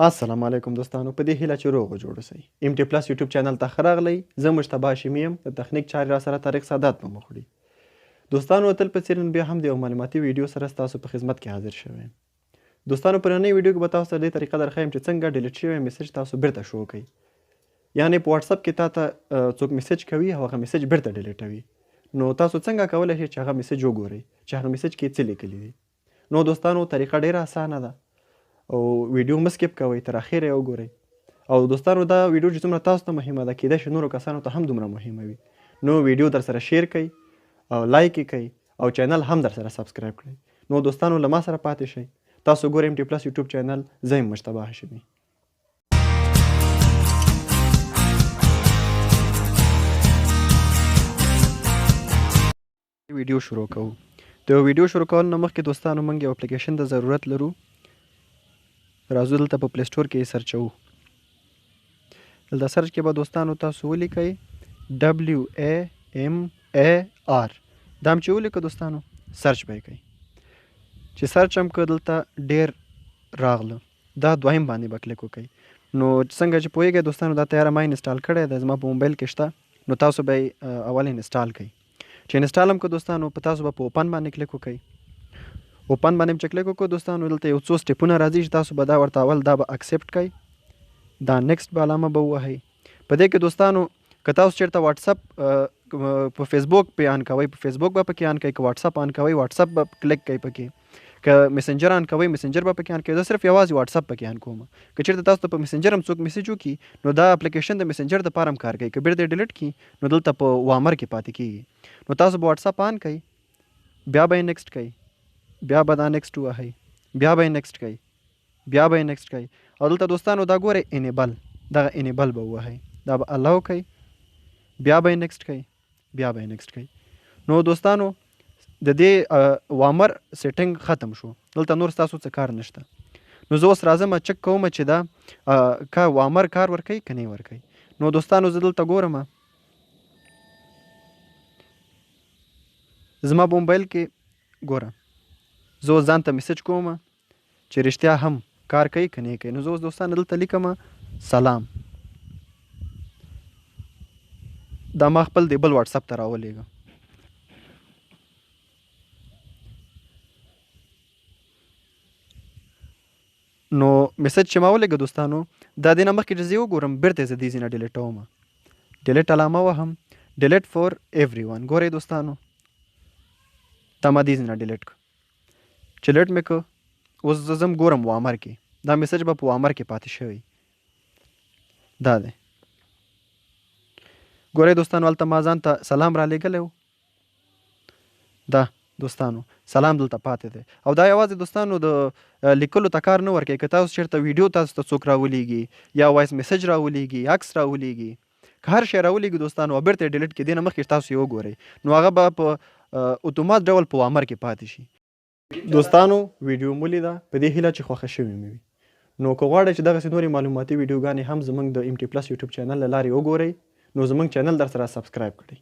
السلام علیکم دوستانو، په دې هیله چې روغ او جوړ اوسئ. ایم ټي پلس یوټیوب چینل ته ښه راغلی. زه مجتبی هاشمي یم. د تخنیک چارې راسره طارق سادات په مخ وړي. دوستانو تل په څېر نن بیا هم د یو معلوماتي ویډیو سره ستاسو په خدمت کې حاضر شوی یم. دوستانو په نننۍ ویډیو کې به تاسو ته دې طریقه درښیم چې څنګه ډیلیټ شوی میسج تاسو بیرته شو کړئ. یعنې په واتساپ کې تاته څوک میسج کوي او هغه میسج بیرته ډیلیټوي، نو تاسو څنګه کولی شئ چې هغه میسج وګورئ چې هغه میسج کې څه لیکلي دي. نو دوستانو طریقه ډیره اسانه ده او ویډیو مه سکیپ کوئ، تر اخره یې وګورئ. او دوستانو دا ویډیو چې څومره تاسو ته مهمه ده، کیدای شي نورو کسانو ته هم دومره مهمه وي. نو ویډیو در سره شیر کړئ او لایک یې کړئ او چینل هم در سره سبسکرایب کړئ. نو دوستانو له ما سره پاتې شئ. تاسو ګورئ ایم ټي پلس یوټیوب چینل. زه یم مجتبی هاشمي. ویډیو شروع کوو. د ویډیو شروع کولو نه مخکې دوستانو موږ یو اپلیکیشن د ضرورت لرو. راځو دلته په پلی سټور کې یې سرچوو. دلته سرچ کې به دوستانو تاسو ولیکئ WAMAR. دا هم چې ولیکه دوستانو سرچ به یې کوئ. چې سرچ هم که دلته ډېر راغله، دا دویم باندې به کلیک وکئ. نو څنګه چې پوهیږئ دوستانو دا تیاره ما انسټال کړی دی، زما په موبایل کې شته. نو تاسو به یې اول انسټال کئ. چې انسټال هم که دوستانو په تاسو به په اوپن باندې کلیک وکئ. اوپن باندې چې کلیک وکړو دوستانو دلته یو څو سټیپونه راځي چې تاسو به دا ورته اول دا به اکسپټ کئ. دا نیکسټ به علامه به ووهئ. په دې کې دوستانو که تاسو چېرته واتساپ په فیسبوک پې آن کوئ، په فیسبوک به پکې آن کئ. که واتساپ آن کوئ، واتساپ به کلیک کئ پکې. که مسنجر آن کوئ، مسنجر به پکې آن کوئ. زه صرف یوازې واتساپ پکې آن کوم. که چېرته تاسو ته په مسنجر هم څوک میسج وکړي، نو دا اپلیکیشن د مسنجر دپاره هم کار کوي. که بیرته یې ډیلیټ کړي نو دلته په وامر کې پاتې کېږي. نو تاسو به واتساپ آن کئ، بیا به یې نیکسټ کئ، بیا به دا نیکسټ ووهئ، بیا به یې نیکسټ کئ، بیا به یې نیکسټ کئ. او دلته دوستانو دا ګورئ انیبل، دغه انیبل به ووهئ. دا به الاو کئ، بیا به یې نیکسټ کئ، بیا به یې نیکسټ کئ. نو دوستانو د دې وامر سیټنګ ختم شو. دلته نور ستاسو څه کار نشته. نو زه اوس راځم چک کوم چې دا که وامر کار ورکوي که نه یې ورکوي. نو دوستانو زه دلته ګورم، زما په موبایل کې ګوره زه اوس ځان ته میسج کوم چې رښتیا هم کار کوي که نه یې کوي. نو زه اوس دوستانو دلته لیکم سلام. دا ما خپل دی بل واتساپ ته راولېږه. نو میسج چې ما ولېږه دوستانو دا دې نه مخکې چې زه یې وګورم بیرته یې زه دې ځای نه ډیلیټوم. ډیلیټ علامه وهم، ډیلیټ فور ایوری ون. ګورئ دوستانو دا ما دې ځای نه ډیلیټ کړه. چې ډیلیټ مې کړه اوس زه ځم ګورم وامر کې. دا میسج به په وامر کې پاتې شوی. دا دی ګورئ دوستانو هلته ما ځان ته سلام را لېږلی و. دا دوستانو سلام دلته پاتې دی. او دا یوازې دوستانو د لیکلو ته کار نه ورکوي. که تاسو چېرته ویډیو تاسو ته څوک راولېږي یا وایس میسج راولېږي، عکس راولېږي، که هر شی راولېږي دوستانو او بیرته یې ډیلیټ کړي، دې نه مخکې تاسو یې وګورئ، نو هغه به په اتومات ډول په وامر کې پاتې شي. دوستانو ویډیو مو لیده، په دې هیله چې خوښه شوې مې وي. نو که غواړئ چې دغسې نورې معلوماتي ویډیوګانې هم زموږ د ایم ټي پلس یوټیوب چینل له لارې وګورئ، نو زموږ چینل در سره سبسکرایب کړئ.